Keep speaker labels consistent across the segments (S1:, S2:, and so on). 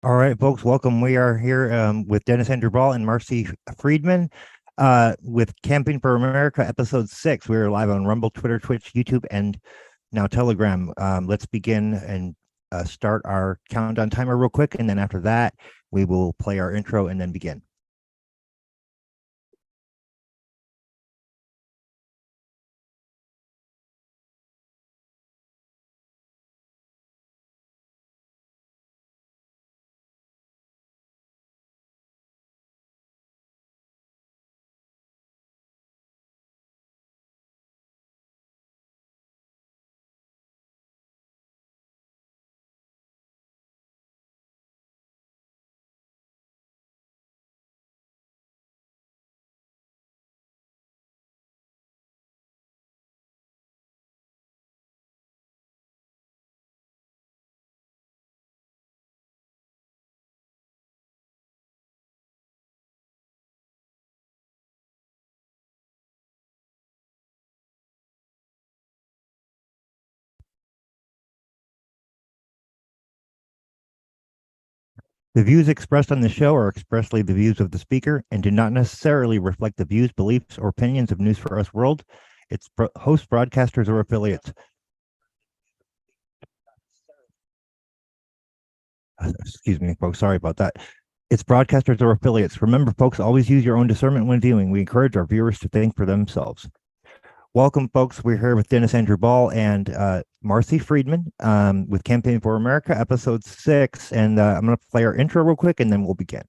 S1: All right, folks, welcome. We are here with Dennis Andrew Ball and Marci Friedman with Camping for America, episode 6. We're live on Rumble, Twitter, Twitch, YouTube, and now Telegram. Let's begin and start our countdown timer real quick. And then after that, we will play our intro and then begin. The views expressed on the show are expressly the views of the speaker and do not necessarily reflect the views, beliefs, or opinions of News for Us World, its hosts, broadcasters, or affiliates. Excuse me, folks. Sorry about that. It's broadcasters or affiliates. Remember, folks, always use your own discernment when viewing. We encourage our viewers to think for themselves. Welcome, folks. We're here with Dennis Andrew Ball and Marci Friedman with Campaign for America, episode 6. And I'm going to play our intro real quick, and then we'll begin.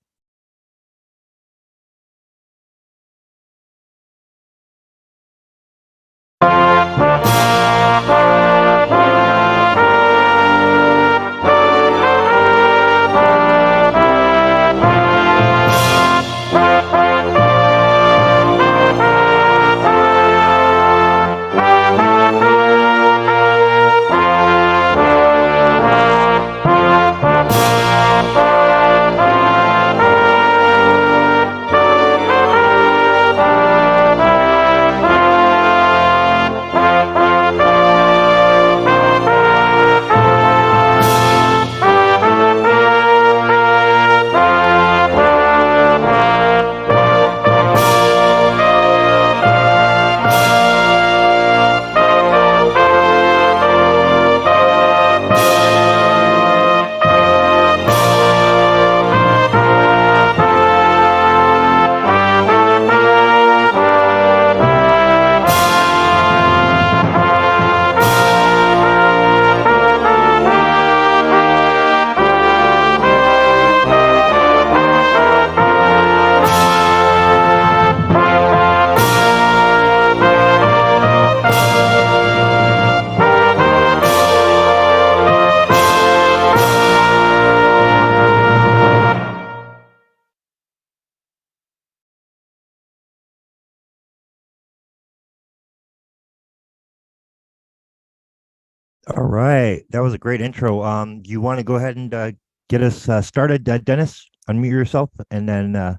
S1: All right, that was a great intro. You want to go ahead and get us started, Dennis? Unmute yourself, and then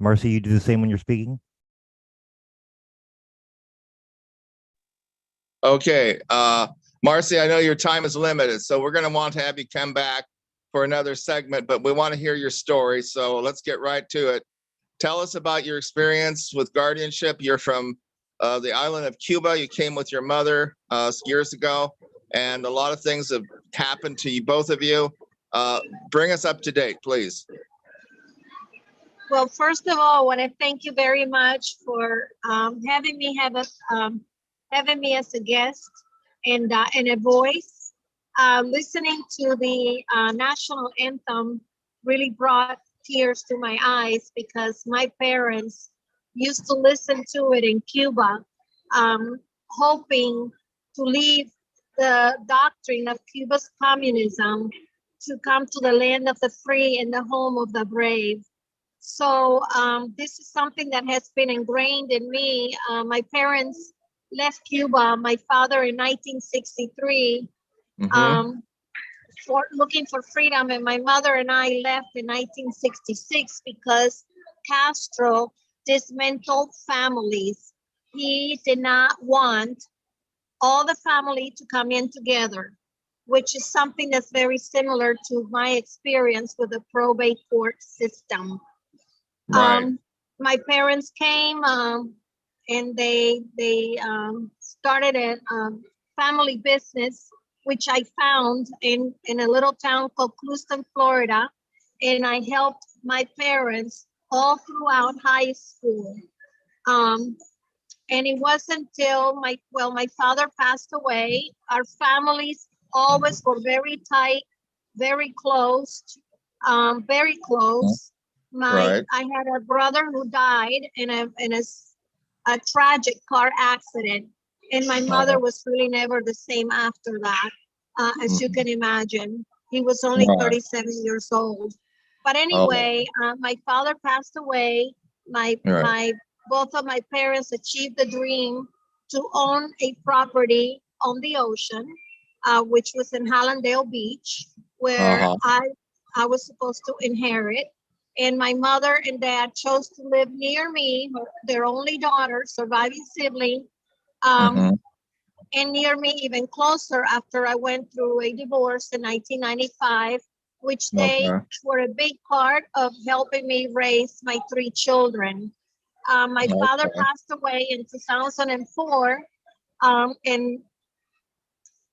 S1: Marci, you do the same when you're speaking.
S2: Okay, Marci, I know your time is limited, so we're going to want to have you come back for another segment, but we want to hear your story. So let's get right to it. Tell us about your experience with guardianship. You're from the island of Cuba. You came with your mother years ago, and a lot of things have happened to you, both of you. Bring us up to date, please.
S3: Well, first of all, I want to thank you very much for having me as a guest and a voice. Listening to the national anthem really brought tears to my eyes because my parents used to listen to it in Cuba, hoping to leave the doctrine of Cuba's communism to come to the land of the free and the home of the brave. So this is something that has been ingrained in me. My parents left Cuba, my father in 1963, for looking for freedom, and my mother and I left in 1966 because Castro dismantled families. He did not want all the family to come in together. which is something that's very similar to my experience with the probate court system.
S2: Right.
S3: My parents came and they started a family business, which I found in a little town called Cluston, Florida, and I helped my parents all throughout high school. And it wasn't until my father passed away. Our families always were very tight, very close, very close.
S2: Right.
S3: I had a brother who died in a tragic car accident, and my mother was really never the same after that, as you can imagine. He was only
S2: Right.
S3: 37 years old. But
S2: Oh,
S3: anyway, my father passed away.
S2: right.
S3: Both of my parents achieved the dream to own a property on the ocean, which was in Hallandale Beach, where
S2: Uh-huh.
S3: I was supposed to inherit. And my mother and dad chose to live near me, their only daughter, surviving sibling,
S2: Mm-hmm.
S3: and near me even closer after I went through a divorce in 1995, which they
S2: Okay.
S3: were a big part of helping me raise my 3 children. My father
S2: Okay.
S3: passed away in 2004, and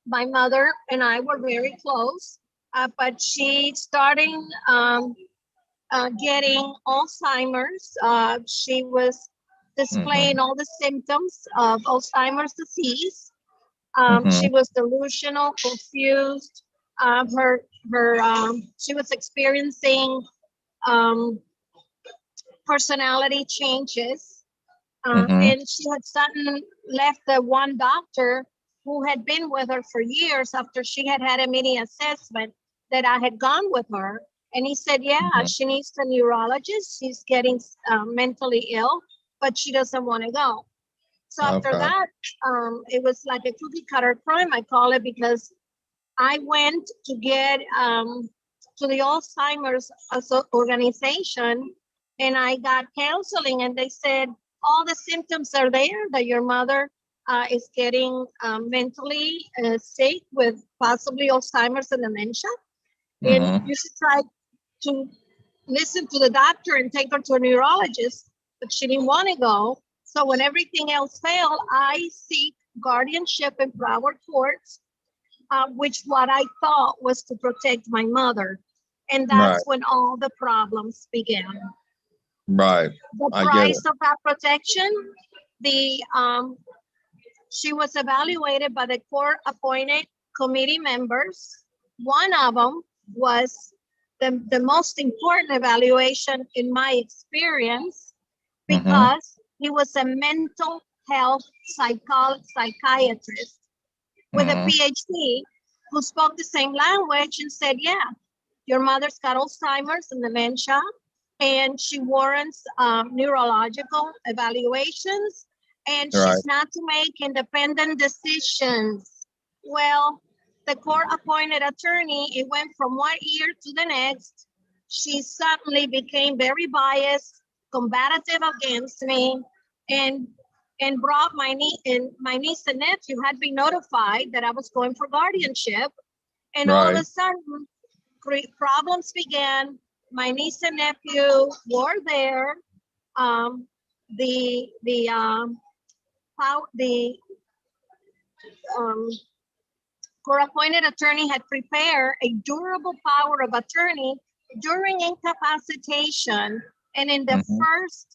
S3: my mother and I were very close, but she starting getting Alzheimer's. She was displaying all the symptoms of Alzheimer's disease. She
S2: Mm-hmm.
S3: was delusional, confused. She was experiencing um, personality changes.
S2: Mm-hmm.
S3: And she had suddenly left the one doctor who had been with her for years after she had had a mini assessment that I had gone with her. And he said, yeah,
S2: Mm-hmm.
S3: she needs a neurologist. She's getting mentally ill, but she doesn't want to go. So after
S2: Okay.
S3: that, it was like a cookie cutter crime, I call it, because I went to get to the Alzheimer's organization, and I got counseling, and they said all the symptoms are there, that your mother is getting mentally sick with possibly Alzheimer's and dementia, and
S2: Mm-hmm.
S3: you should try to listen to the doctor and take her to a neurologist, but she didn't want to go. So when everything else failed, I seek guardianship in Broward courts, which what I thought was to protect my mother. And
S2: Right.
S3: that's when all the problems began.
S2: Right.
S3: The
S2: I get
S3: price
S2: it.
S3: of that protection, the she was evaluated by the court-appointed committee members. One of them was the most important evaluation in my experience,
S2: Mm-hmm.
S3: because he was a mental health psychiatrist with a
S2: Mm-hmm.
S3: PhD who spoke the same language and said, yeah, your mother's got Alzheimer's and dementia, and she warrants neurological evaluations, and
S2: Right.
S3: she's not to make independent decisions. Well, the court-appointed attorney, it went from one ear to the next. She suddenly became very biased, combative against me, and brought my niece and nephew had been notified that I was going for guardianship, and all of
S2: Right.
S3: a sudden problems began. My niece and nephew were there. Um, the um, court-appointed attorney had prepared a durable power of attorney during incapacitation. And in the
S2: Mm-hmm.
S3: first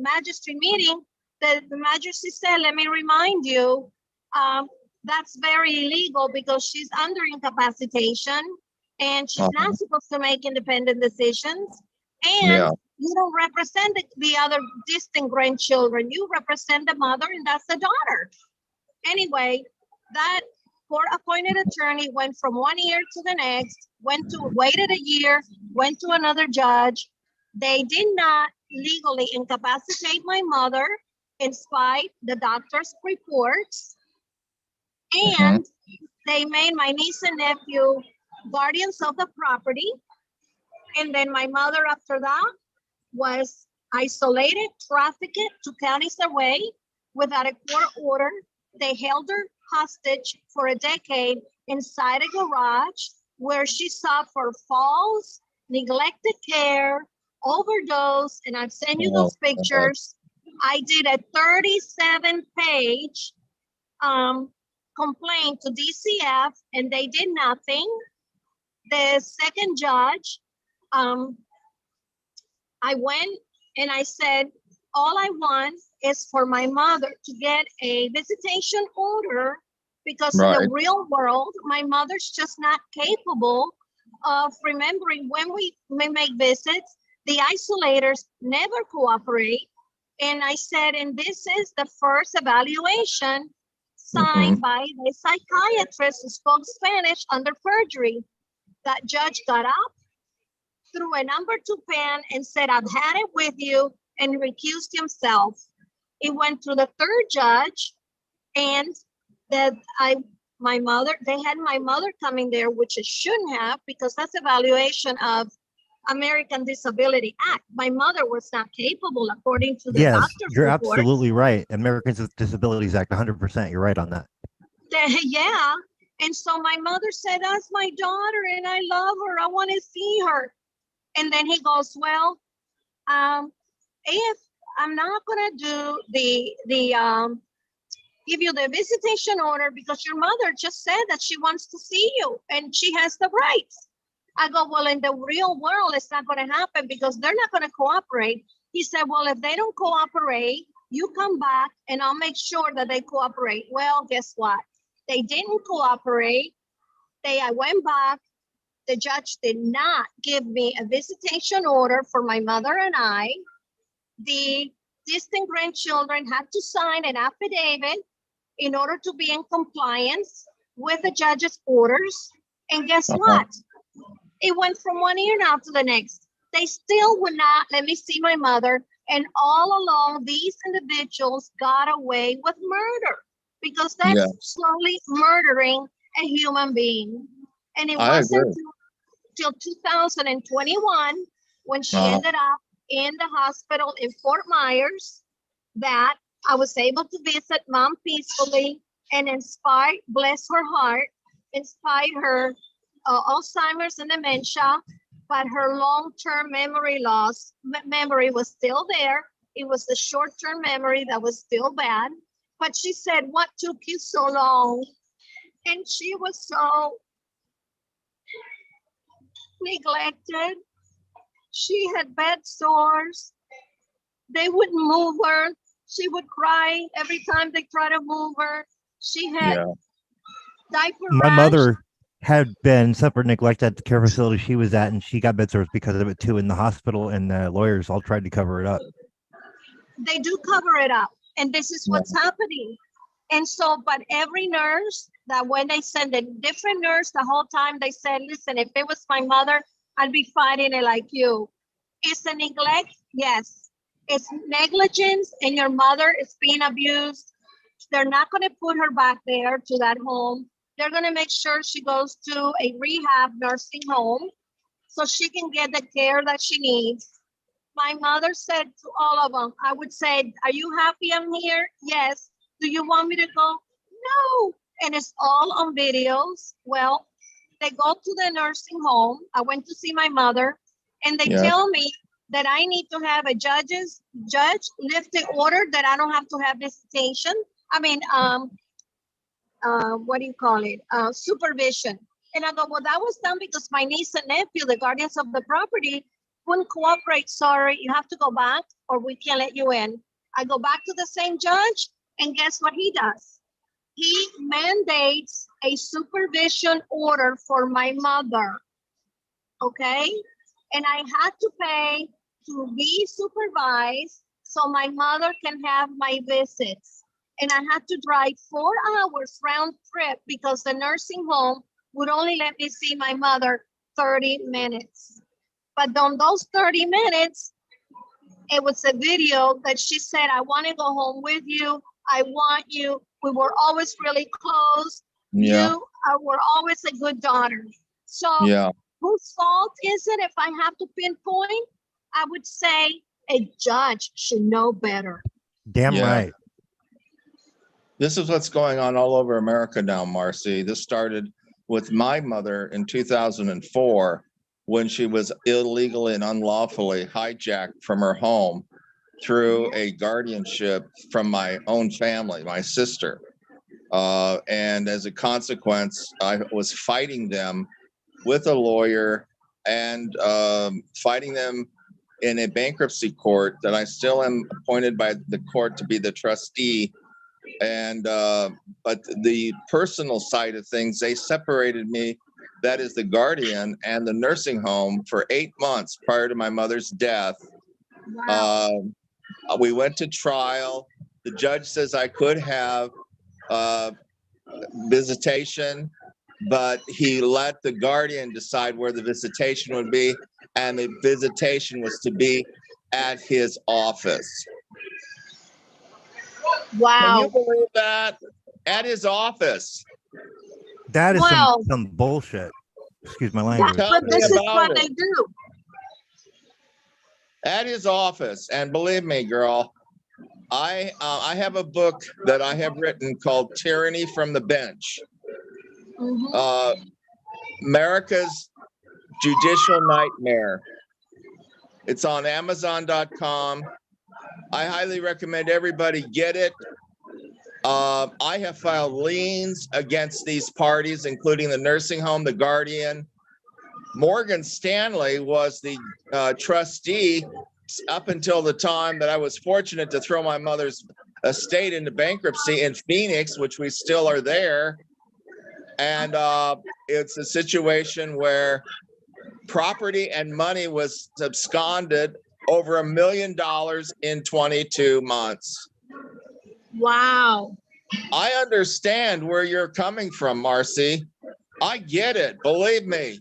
S3: magistrate meeting, the magistrate said, let me remind you, that's very illegal because she's under incapacitation and she's
S2: Uh-huh.
S3: not supposed to make independent decisions. And
S2: Yeah.
S3: you don't represent the other distant grandchildren. You represent the mother, and that's the daughter. Anyway, that court-appointed attorney went from one ear to the next, waited a year, went to another judge. They did not legally incapacitate my mother in spite the doctor's reports,
S2: Mm-hmm.
S3: and they made my niece and nephew guardians of the property. And then my mother, after that, was isolated, trafficked to counties away without a court order. They held her hostage for a decade inside a garage where she suffered falls, neglected care, overdose, and I've sent you those pictures. I did a 37-page complaint to DCF, and they did nothing. The second judge, I went and I said, all I want is for my mother to get a visitation order because in the real world, my mother's just not capable of remembering when we may make visits. The isolators never cooperate. And I said, and this is the first evaluation signed by the psychiatrist who spoke Spanish under perjury. That judge got up, threw a number 2 pen and said, I've had it with you, and recused himself. It went to the third judge, and that my mother, they had my mother coming there, which it shouldn't have, because that's evaluation of American Disability Act. My mother was not capable, according to the doctor's
S1: you're
S3: report.
S1: absolutely right. Americans with Disabilities Act, 100%. You're right on that.
S3: Yeah. And so my mother said, that's my daughter and I love her. I want to see her. And then he goes, well, if I'm not going to do give you the visitation order because your mother just said that she wants to see you and she has the rights. I go, well, in the real world, it's not going to happen because they're not going to cooperate. He said, well, if they don't cooperate, you come back and I'll make sure that they cooperate. Well, guess what? They didn't cooperate. I went back. The judge did not give me a visitation order for my mother and I. The distant grandchildren had to sign an affidavit in order to be in compliance with the judge's orders. And guess what? It went from 1 year now to the next. They still would not let me see my mother. And all along, these individuals got away with murder because that's slowly murdering a human being. And it wasn't till 2021 when she ended up in the hospital in Fort Myers that I was able to visit mom peacefully and inspired, bless her heart, inspired her Alzheimer's and dementia, but her long-term memory loss, memory was still there. It was the short-term memory that was still bad. But she said, what took you so long? And she was so neglected. She had bad sores. They wouldn't move her. She would cry every time they tried to move her. She had diaper
S1: My
S3: rash.
S1: mother had been separate neglected at the care facility she was at, and she got bed sores because of it too in the hospital, and the lawyers all tried to cover it up.
S3: They do cover it up, and this is what's happening. And so, but every nurse that when they send a different nurse the whole time, they said, listen, if it was my mother, I'd be fighting it like you. It's a neglect, yes. It's negligence, and your mother is being abused. They're not going to put her back there to that home. They're going to make sure she goes to a rehab nursing home so she can get the care that she needs. My mother said to all of them, I would say, are you happy I'm here? Yes. Do you want me to go? No. And it's all on videos. Well, they go to the nursing home. I went to see my mother, and they tell me that I need to have a judge lift the order that I don't have to have visitation. I mean, what do you call it? Supervision. And I go, well, that was done because my niece and nephew, the guardians of the property, wouldn't cooperate. Sorry, you have to go back or we can't let you in. I go back to the same judge, and guess what he does? He mandates a supervision order for my mother, okay? And I had to pay to be supervised so my mother can have my visits. And I had to drive 4 hours round trip because the nursing home would only let me see my mother 30 minutes. But on those 30 minutes, it was a video that she said, I want to go home with you. I want you. We were always really close. You were always a good daughter. So whose fault is it if I have to pinpoint? I would say a judge should know better.
S1: Damn right.
S2: This is what's going on all over America now, Marci. This started with my mother in 2004 when she was illegally and unlawfully hijacked from her home through a guardianship from my own family, my sister. And as a consequence, I was fighting them with a lawyer and fighting them in a bankruptcy court that I still am appointed by the court to be the trustee. And but the personal side of things, they separated me, that is the guardian and the nursing home, for 8 months prior to my mother's death.
S3: Wow.
S2: We went to trial. The judge says I could have visitation, but he let the guardian decide where the visitation would be, and the visitation was to be at his office. Can you
S3: Wow.
S2: believe that? At his office.
S1: That is
S3: Well,
S1: some bullshit. Excuse my
S3: yeah,
S1: language.
S2: Tell
S3: but
S2: me
S3: this is
S2: about
S3: what
S2: it.
S3: they do.
S2: At his office. And believe me, girl, I have a book that I have written called Tyranny from the Bench.
S3: Mhm.
S2: America's Judicial Nightmare. It's on Amazon.com. I highly recommend everybody get it. I have filed liens against these parties, including the nursing home, the guardian. Morgan Stanley was the trustee up until the time that I was fortunate to throw my mother's estate into bankruptcy in Phoenix, which we still are there. And it's a situation where property and money was absconded over $1 million in 22 months.
S3: Wow.
S2: I understand where you're coming from, Marci. I get it. Believe me,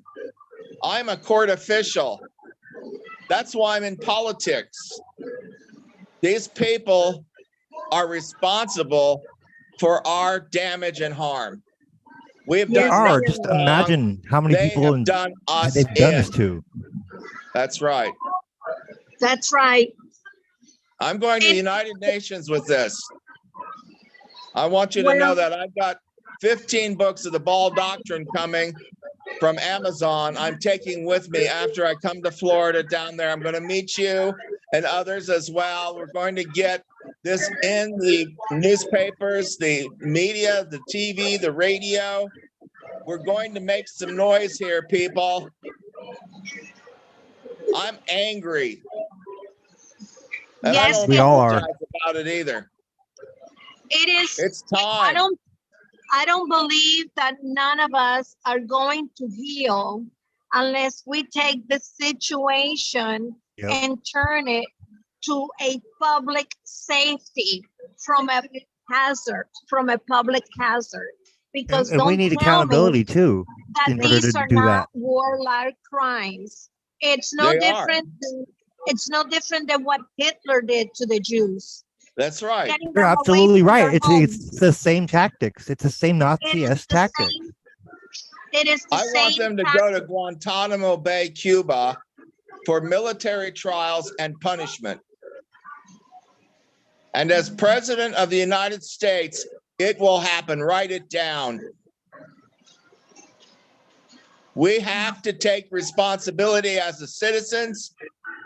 S2: I'm a court official. That's why I'm in politics. These people are responsible for our damage and harm. We have
S3: Yes,
S2: done
S3: they
S1: Are
S2: nothing
S1: just
S3: do.
S2: wrong.
S1: imagine how many
S2: They
S1: people
S2: have done us
S1: they've done this
S2: in.
S1: to.
S2: That's right.
S3: That's right.
S2: I'm going to the United Nations with this. I want you to
S3: Well,
S2: know that I've got 15 books of the Ball Doctrine coming from Amazon. I'm taking with me after I come to Florida down there. I'm going to meet you and others as well. We're going to get this in the newspapers, the media, the TV, the radio. We're going to make some noise here, people. I'm angry. And I
S3: yes,
S2: don't
S1: We all are.
S2: apologize about it either.
S3: it is.
S2: It's
S3: I
S2: time.
S3: don't believe that none of us are going to heal unless we take the situation
S1: Yep.
S3: and turn it to a public safety from a hazard, from a public hazard. Because
S1: And we
S3: don't
S1: need
S3: tell
S1: accountability
S3: me
S1: too
S3: that
S1: in order to
S3: these are
S1: do
S3: not
S1: that.
S3: warlike crimes. It's no
S2: They are.
S3: different. It's no different than what Hitler did to the Jews.
S2: That's right.
S3: Getting
S1: You're
S3: them away
S1: absolutely
S3: from their
S1: right. It's
S3: homes.
S1: the same tactics. It's the same
S3: It
S1: Nazi-esque
S3: is the
S1: tactics.
S3: same. It is the
S2: I want
S3: same.
S2: them to go to Guantanamo Bay, Cuba for military trials and punishment. And as President of the United States, it will happen. Write it down. We have to take responsibility as the citizens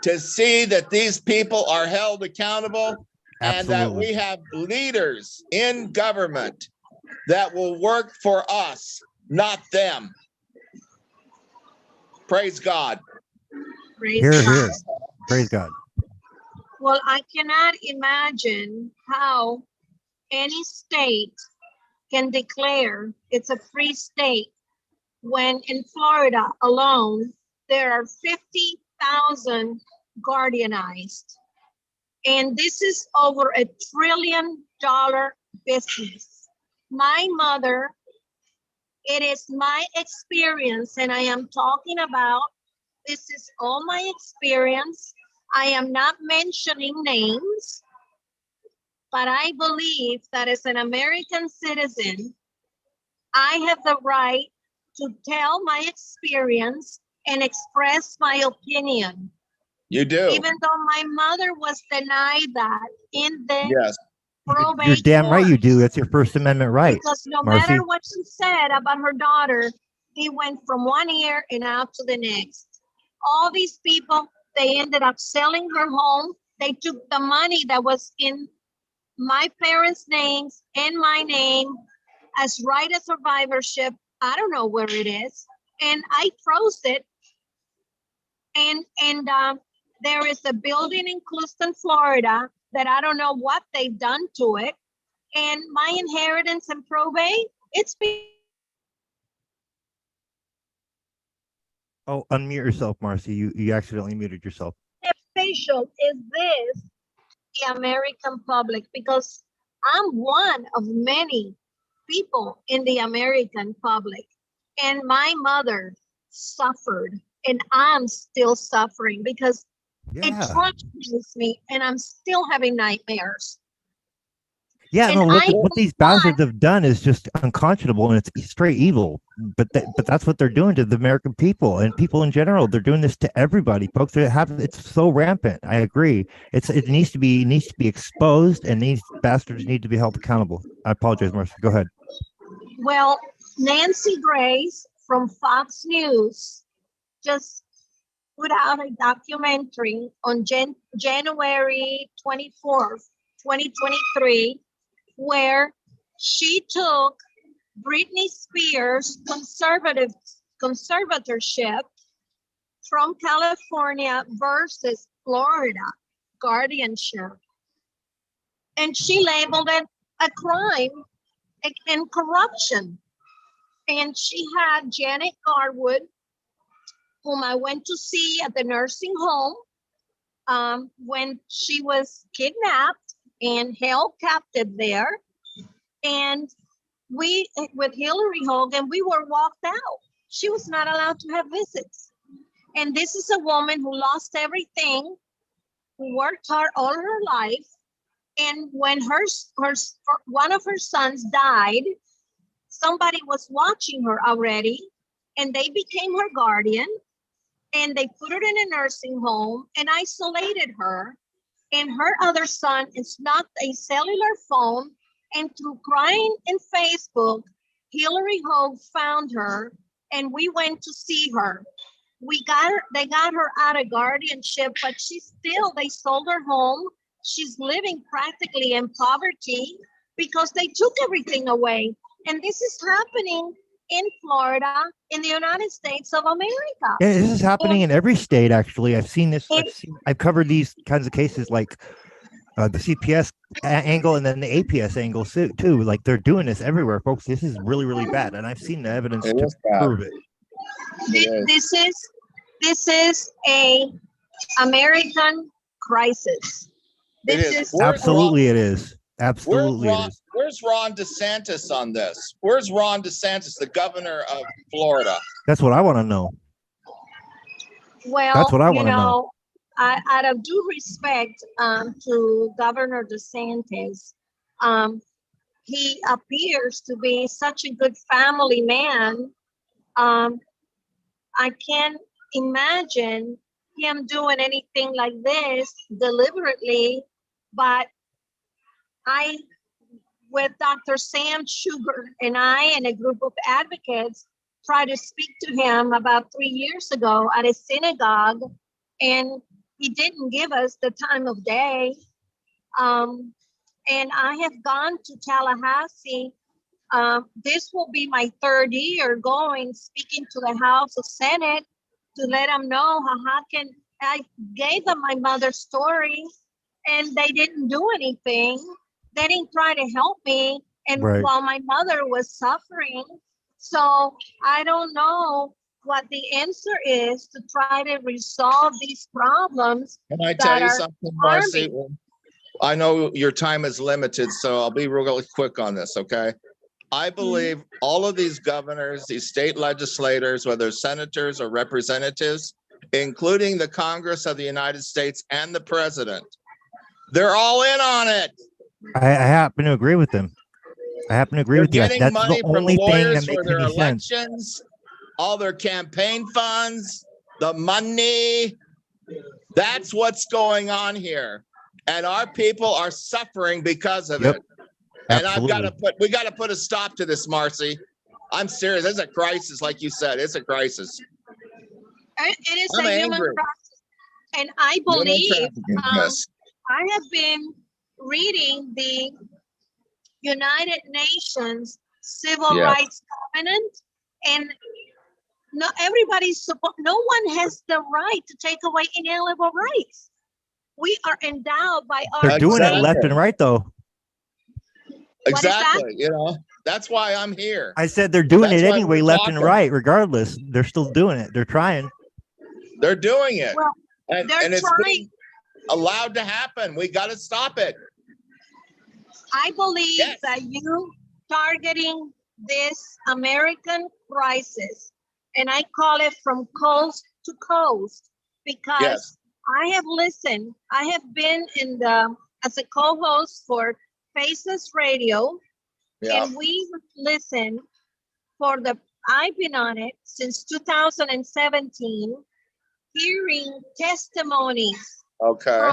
S2: to see that these people are held accountable and that
S1: Absolutely.
S2: we have leaders in government that will work for us, not them. Praise God.
S3: Praise
S1: Here,
S3: God.
S1: here. Praise God.
S3: Well, I cannot imagine how any state can declare it's a free state when in Florida alone, there are 50,000 guardianized. And this is over $1 trillion business. My mother, it is my experience, and I am talking about, this is all my experience. I am not mentioning names, but I believe that as an American citizen, I have the right to tell my experience and express my opinion.
S2: You do.
S3: Even though my mother was denied that in the
S2: Yes.
S1: You're
S3: probate
S1: damn right you do.
S3: courts.
S1: That's your First Amendment right,
S3: Because no
S1: Marci.
S3: matter what she said about her daughter, he went from one ear and out to the next. All these people, they ended up selling her home. They took the money that was in my parents' names and my name as right of survivorship. I don't know where it is. And I froze it. And there is a building in Cluston, Florida that I don't know what they've done to it. And my inheritance and probate, it's been
S1: Oh, unmute yourself, Marci. You accidentally muted yourself.
S3: official. Is this the American public? Because I'm one of many people in the American public. And my mother suffered, and I'm still suffering because it
S1: Yeah.
S3: traumatizes me, and I'm still having nightmares.
S1: Yeah,
S3: And
S1: no,
S3: I
S1: what these bastards have done is just unconscionable, and it's straight evil. But that's what they're doing to the American people and people in general. They're doing this to everybody, folks. It's so rampant. I agree. It needs to be exposed, and these bastards need to be held accountable. I apologize, Marci. Go ahead.
S3: Well, Nancy Grace from Fox News just put out a documentary on January 24th, 2023, where she took Britney Spears' conservatorship from California versus Florida guardianship. And she labeled it a crime and corruption. And she had Janet Garwood, whom I went to see at the nursing home when she was kidnapped and held captive there. And we, with Hillary Hogan, we were walked out. She was not allowed to have visits. And this is a woman who lost everything, who worked hard all her life. And when one of her sons died, somebody was watching her already, and they became her guardian, and they put her in a nursing home and isolated her. And her other son snuck a cellular phone, and through crying in Facebook, Hillary Hogue found her, and we went to see her. They got her out of guardianship, but they sold her home. She's living practically in poverty because they took everything away. And this is happening in Florida, in the United States of America.
S1: Yeah, this is happening in every state, actually. I've seen this. I've covered these kinds of cases, like the CPS angle and then the APS angle too. Like, they're doing this everywhere, folks. This is really, really bad, and I've seen the evidence to prove it.
S3: This is a American crisis.
S1: Absolutely, it is. Absolutely, it is.
S2: Where's Ron DeSantis on this? Where's Ron DeSantis, the governor of Florida?
S1: That's what I want to know.
S3: Well,
S1: that's what I want to know.
S3: Out of due respect to Governor DeSantis, he appears to be such a good family man. I can't imagine him doing anything like this deliberately, but with Dr. Sam Sugar and I and a group of advocates tried to speak to him about 3 years ago at a synagogue, and he didn't give us the time of day. And I have gone to Tallahassee. This will be my third year going, speaking to the House of Senate to let them know I gave them my mother's story, and they didn't do anything. They didn't try to help me, and while my mother was suffering. So I don't know what the answer is to try to resolve these problems.
S2: Can I tell you something, Marci? I know your time is limited, so I'll be really quick on this, okay? I believe all of these governors, these state legislators, whether senators or representatives, including the Congress of the United States and the president, they're all in on it.
S1: I happen to agree with them. I happen to agree with you.
S2: That's the
S1: only thing that makes any
S2: sense. All their campaign funds, the money. That's what's going on here. and our people are suffering because of
S1: Yep.
S2: it. And
S1: Absolutely.
S2: we got to put a stop to this, Marci. I'm serious. It's a crisis, like you said. It's a crisis.
S3: It is
S2: I'm
S3: a human
S2: angry.
S3: crisis. And I
S2: Human
S3: believe,
S2: trafficking, yes.
S3: I have been reading the United Nations Civil
S2: Yeah.
S3: Rights Covenant, and no one has the right to take away inalienable rights. We are endowed by our
S1: They're doing it left
S2: Exactly.
S1: and right, though.
S3: What is that?
S2: Exactly. You know, that's why I'm here.
S1: I said they're doing
S2: That's
S1: it
S2: why
S1: anyway,
S2: we're
S1: left and
S2: talking.
S1: right, regardless. They're still doing it. They're trying.
S2: They're doing it.
S3: Well,
S2: and
S3: they're
S2: it's
S3: trying.
S2: being allowed to happen. We got to stop it.
S3: I believe
S2: Yes.
S3: that you targeting this American crisis, and I call it from coast to coast, because
S2: Yes.
S3: I have listened. I have been as a co-host for Faces Radio,
S2: Yeah.
S3: and we listen I've been on it since 2017, hearing testimonies
S2: Okay.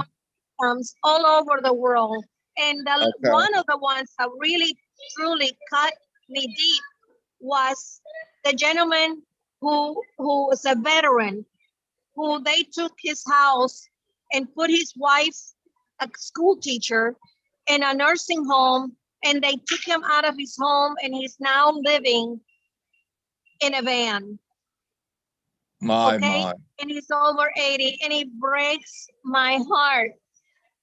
S3: from all over the world. And
S2: Okay.
S3: one of the ones that really, truly cut me deep was the gentleman who was a veteran, who they took his house and put his wife, a school teacher, in a nursing home, and they took him out of his home, and he's now living in a van.
S2: My.
S3: And he's over 80, and it breaks my heart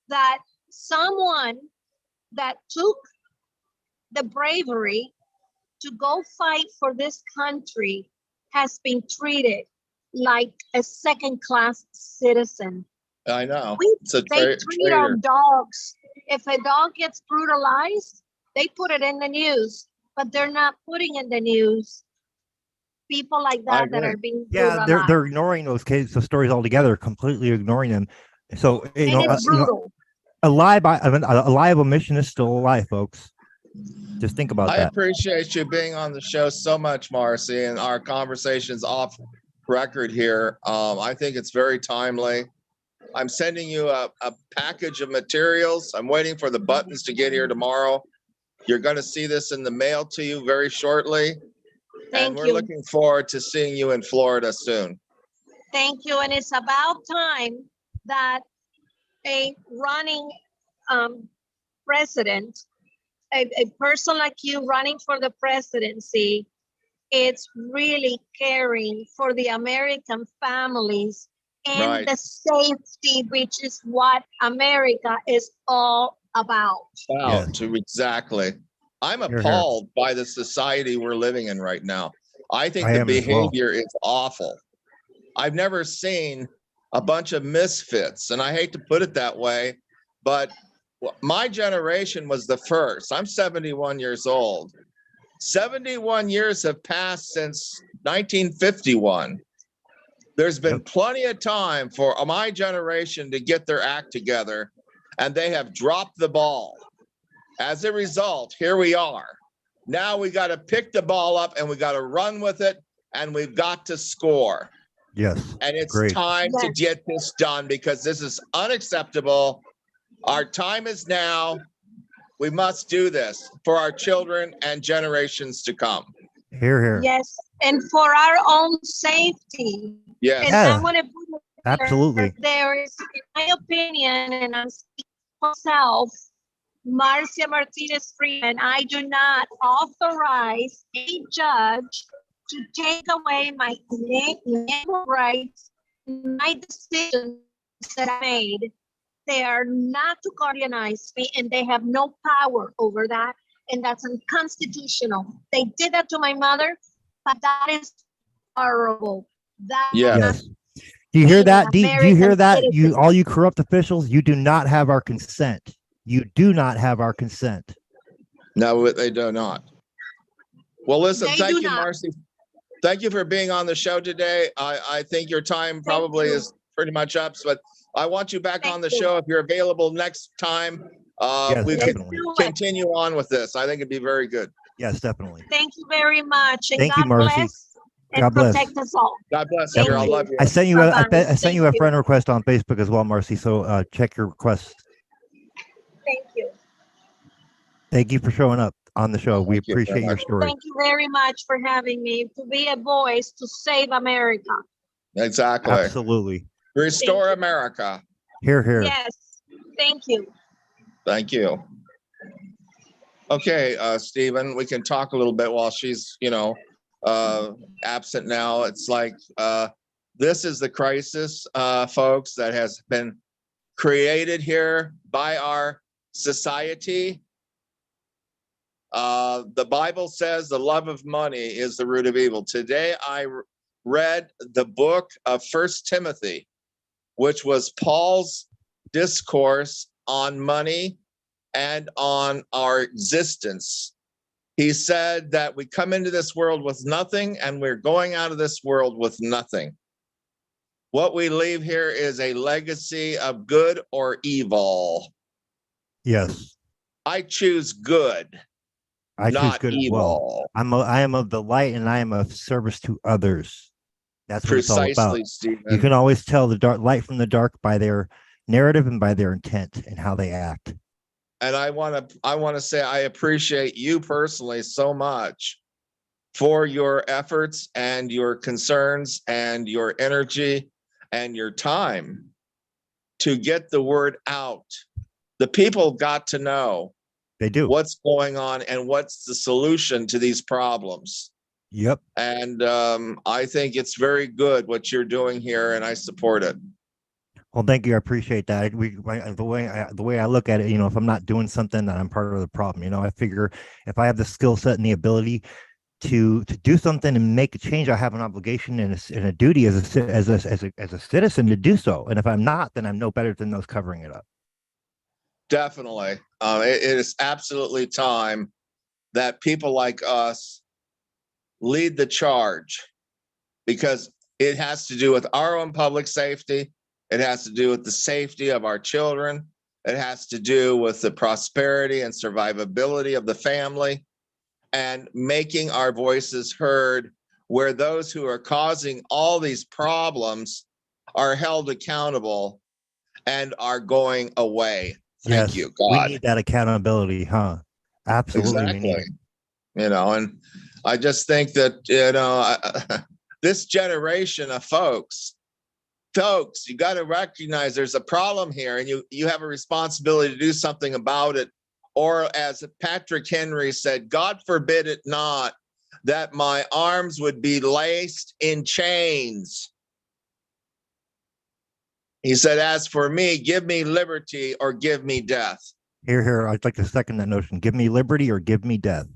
S3: that someone that took the bravery to go fight for this country has been treated like a second-class citizen.
S2: I know. It's a
S3: They treat our
S2: traitor.
S3: dogs. If a dog gets brutalized, they put it in the news, but they're not putting in the news people like that that
S2: agree.
S3: are being
S1: Yeah,
S3: brutalized.
S1: they're ignoring those cases, the stories altogether, completely ignoring them. So
S3: And it's brutal.
S1: a lie of omission is still a lie, folks. Just think about
S2: I
S1: that.
S2: appreciate you being on the show so much, Marci, and our conversations off record here. I think it's very timely. I'm sending you a package of materials. I'm waiting for the buttons to get here tomorrow. You're going to see this in the mail to you very shortly.
S3: Thank
S2: And we're
S3: you.
S2: looking forward to seeing you in Florida soon.
S3: Thank you. And it's about time that a running president, a person like you running for the presidency, it's really caring for the American families and
S2: Right.
S3: the safety, which is what America is all about.
S2: Wow, exactly. I'm
S1: Hear, hear.
S2: appalled by the society we're living in right now. I think
S1: I
S2: the
S1: am as well.
S2: behavior is awful. I've never seen a bunch of misfits, and I hate to put it that way, but my generation was the first. I'm 71 years old. 71 years have passed since 1951. There's been plenty of time for my generation to get their act together, and they have dropped the ball. As a result, here we are. Now we got to pick the ball up and we got to run with it, and we've got to score.
S1: Yes.
S2: And it's
S1: Great.
S2: time to get this done, because this is unacceptable. Our time is now. We must do this for our children and generations to come.
S1: Hear, hear.
S3: Yes, and for our own safety.
S2: Yes.
S3: And
S1: Yeah.
S3: I'm going to put
S1: Absolutely.
S3: there is, in my opinion, and I'm speaking for myself, Marcia Martinez Friedman, I do not authorize a judge to take away my legal rights, my decisions that I made. They are not to guardianize me, and they have no power over that, and that's unconstitutional. They did that to my mother, but that is horrible. That
S2: Yeah.
S1: Yes. Do you hear
S3: being an
S1: that? Do you hear
S3: American
S1: that?
S3: citizen.
S1: All you corrupt officials, you do not have our consent. You do not have our consent.
S2: No, they do not. Well, listen,
S3: They
S2: thank
S3: do
S2: you,
S3: not.
S2: Marci. Thank you for being on the show today. I think your time probably
S3: you.
S2: is pretty much up, but I want you back
S3: Thank
S2: on the
S3: you.
S2: show if you're available next time.
S1: Yes,
S2: We
S3: Let's
S2: could
S1: definitely.
S3: do it.
S2: continue on with this. I think it'd be very good.
S1: Yes, definitely.
S3: Thank you very much. And
S1: Thank you,
S3: God
S1: Marci.
S3: bless and
S1: God bless.
S3: protect us all.
S2: God bless
S3: Thank
S2: you. I
S3: you.
S2: love you.
S1: I sent you
S3: Bye-bye.
S1: I sent you a
S3: Thank you.
S1: friend request on Facebook as well, Marcy. So check your requests. Thank you for showing up on the show. We
S2: Thank you very
S1: appreciate your
S2: much.
S1: story.
S3: Thank you very much for having me to be a voice to save America.
S2: Exactly.
S1: Absolutely.
S2: Restore America.
S1: Here, here.
S3: Yes, thank you.
S2: Thank you. Okay, Stephen, we can talk a little bit while she's, absent now. It's like this is the crisis, folks, that has been created here by our society. The Bible says the love of money is the root of evil. Today, I read the book of First Timothy, which was Paul's discourse on money and on our existence. He said that we come into this world with nothing and we're going out of this world with nothing. What we leave here is a legacy of good or evil.
S1: Yes.
S2: I choose good,
S1: I choose
S2: not
S1: good as
S2: evil.
S1: well. I am of the light and I am of service to others. That's what it's all about.
S2: Precisely, Stephen.
S1: You can always tell the dark light from the dark by their narrative and by their intent and how they act.
S2: And I want to say I appreciate you personally so much for your efforts and your concerns and your energy and your time to get the word out. The people got to know
S1: They do.
S2: what's going on and what's the solution to these problems.
S1: Yep.
S2: And I think it's very good what you're doing here, and I support it.
S1: Well, thank you. I appreciate that. The way I look at it, if I'm not doing something, then I'm part of the problem. I figure if I have the skill set and the ability to do something and make a change, I have an obligation and a duty as a citizen to do so. And if I'm not, then I'm no better than those covering it up.
S2: Definitely. It is absolutely time that people like us lead the charge, because it has to do with our own public safety. It has to do with the safety of our children. It has to do with the prosperity and survivability of the family, and making our voices heard where those who are causing all these problems are held accountable and are going away. Thank you, God.
S1: We need that accountability, huh? Absolutely.
S2: Exactly. And I just think that, this generation of folks, you got to recognize there's a problem here, and you have a responsibility to do something about it. Or as Patrick Henry said, God forbid it not that my arms would be laced in chains. He said, as for me, give me liberty or give me death.
S1: Here. I'd like to second that notion. Give me liberty or give me death.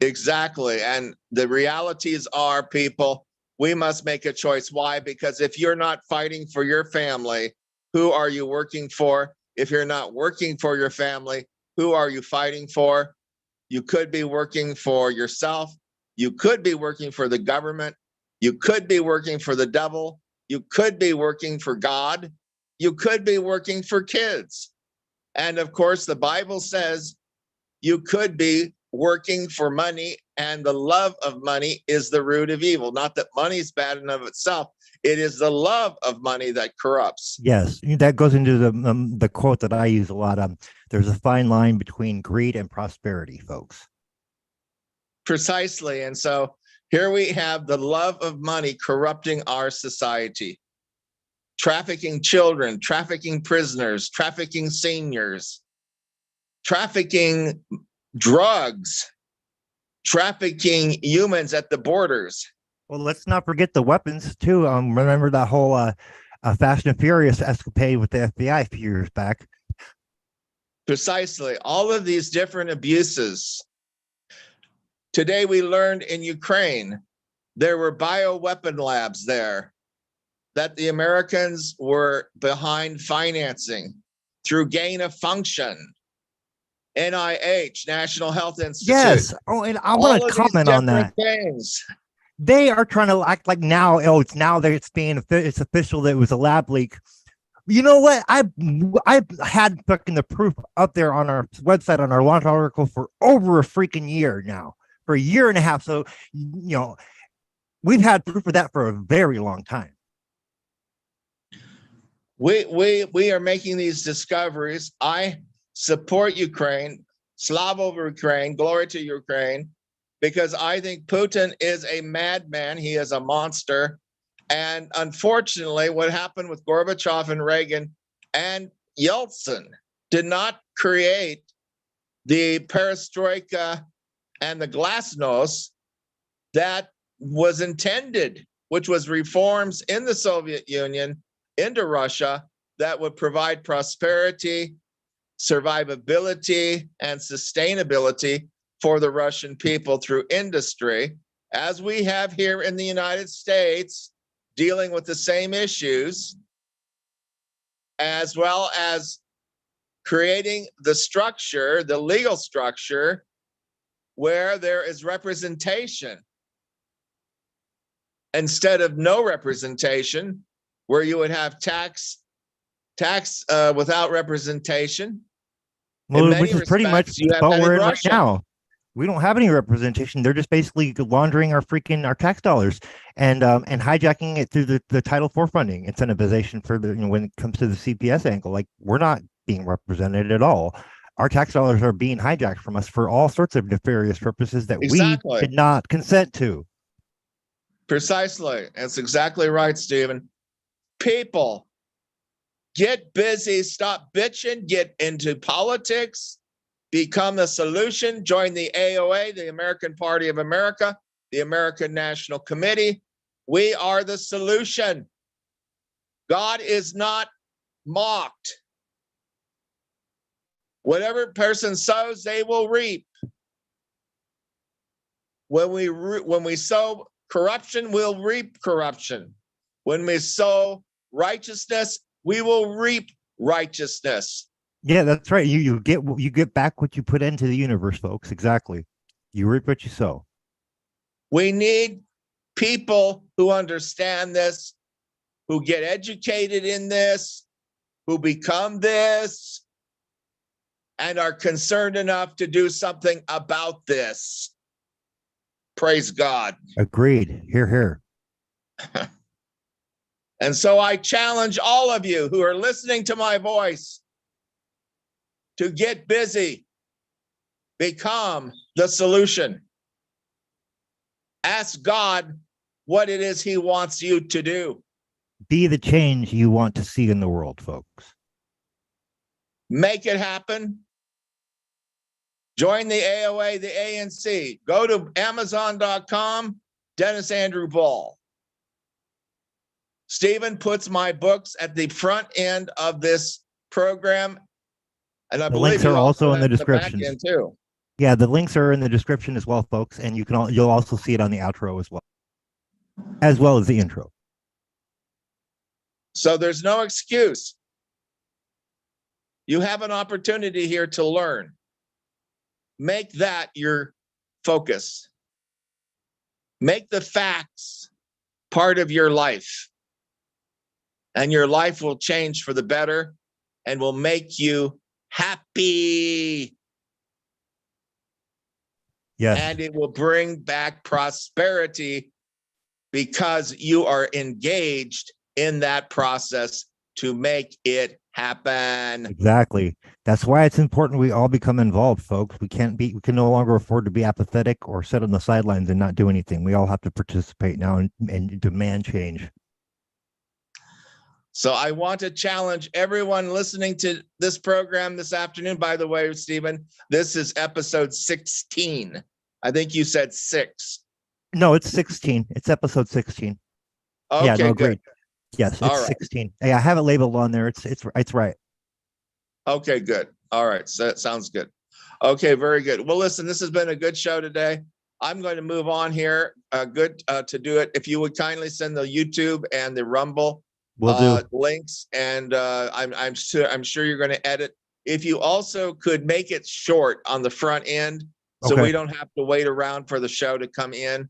S2: Exactly. And the realities are, people, we must make a choice. Why? Because if you're not fighting for your family, who are you working for? If you're not working for your family, who are you fighting for? You could be working for yourself. You could be working for the government. You could be working for the devil. You could be working for God. You could be working for kids. And of course, the Bible says you could be working for money, and the love of money is the root of evil. Not that money is bad in of itself. It is the love of money that corrupts.
S1: Yes, that goes into the quote that I use a lot. There's a fine line between greed and prosperity, folks.
S2: Precisely. And so here we have the love of money corrupting our society, trafficking children, trafficking prisoners, trafficking seniors, trafficking drugs, trafficking humans at the borders.
S1: Well, let's not forget the weapons too. Remember that whole Fast and Furious escapade with the FBI a few years back.
S2: Precisely. All of these different abuses. Today we learned in Ukraine, there were bioweapon labs there that the Americans were behind financing through gain of function. NIH, National Health Institute.
S1: Yes. Oh, and I want to comment on that.
S2: Things.
S1: They are trying to act like now, it's official that it was a lab leak. You know what? I've had fucking the proof up there on our website on our launch article for over a freaking year now, for a year and a half. So, we've had proof of that for a very long time.
S2: We are making these discoveries. I support Ukraine, Slava Ukraine, glory to Ukraine, because I think Putin is a madman. He is a monster. And unfortunately, what happened with Gorbachev and Reagan and Yeltsin did not create the perestroika and the glasnost that was intended, which was reforms in the Soviet Union into Russia that would provide prosperity, survivability, and sustainability for the Russian people through industry, as we have here in the United States, dealing with the same issues, as well as creating the structure, the legal structure, where there is representation instead of no representation, where you would have tax without representation.
S1: Well,
S2: many
S1: which is pretty much
S2: respects, you have
S1: what
S2: that in
S1: we're in right
S2: Russia.
S1: now. We don't have any representation. They're just basically laundering our tax dollars and hijacking it through the Title IV funding incentivization for when it comes to the CPS angle. Like, we're not being represented at all. Our tax dollars are being hijacked from us for all sorts of nefarious purposes that
S2: Exactly.
S1: we did not consent to.
S2: Precisely. That's exactly right, Stephen. People, get busy, stop bitching, get into politics, become the solution, join the AOA, the American Party of America, the American National Committee. We are the solution. God is not mocked. Whatever person sows, they will reap. When we sow corruption, we'll reap corruption. When we sow righteousness, we will reap righteousness.
S1: Yeah, that's right. You get back what you put into the universe, folks. Exactly. You reap what you sow.
S2: We need people who understand this, who get educated in this, who become this, and are concerned enough to do something about this. Praise God.
S1: Agreed. Hear, hear.
S2: And so I challenge all of you who are listening to my voice to get busy, become the solution. Ask God what it is he wants you to do.
S1: Be the change you want to see in the world, folks.
S2: Make it happen. Join the AOA, the ANC. Go to Amazon.com, Dennis Andrew Ball. Stephen puts my books at the front end of this program. And I
S1: The
S2: believe
S1: links
S2: you
S1: are also in
S2: have
S1: the
S2: the back
S1: descriptions.
S2: end too.
S1: Yeah, the links are in the description as well, folks, and you'll also see it on the outro as well as the intro.
S2: So there's no excuse. You have an opportunity here to learn. Make that your focus. Make the facts part of your life. And your life will change for the better and will make you happy.
S1: Yes.
S2: And it will bring back prosperity because you are engaged in that process to make it happen.
S1: Exactly. That's why it's important we all become involved, folks. We can no longer afford to be apathetic or sit on the sidelines and not do anything. We all have to participate now and demand change.
S2: So I want to challenge everyone listening to this program this afternoon. By the way, Stephen, this is episode 16. I think you said 6.
S1: No, it's 16. It's episode 16.
S2: Okay,
S1: yeah, no,
S2: good.
S1: great. Yes, it's
S2: All right. 16.
S1: Hey, I have it labeled on there. It's right.
S2: Okay, good. All right. So that sounds good. Okay, very good. Well, listen, this has been a good show today. I'm going to move on here. Good to do it. If you would kindly send the YouTube and the Rumble links, and I'm sure you're going to edit. If you also could make it short on the front end, so we don't have to wait around for the show to come in.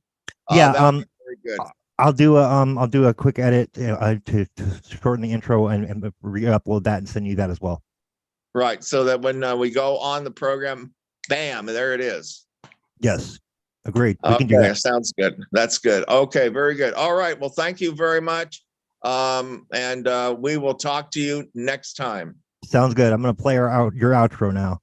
S1: Yeah,
S2: that would be very good.
S1: I'll do a quick edit to shorten the intro and re-upload that and send you that as well.
S2: Right, so that when we go on the program, bam, there it is.
S1: Yes, agreed. We can do that.
S2: Sounds good. That's good. Okay, very good. All right. Well, thank you very much. And we will talk to you next time.
S1: Sounds good. I'm going to play your outro now.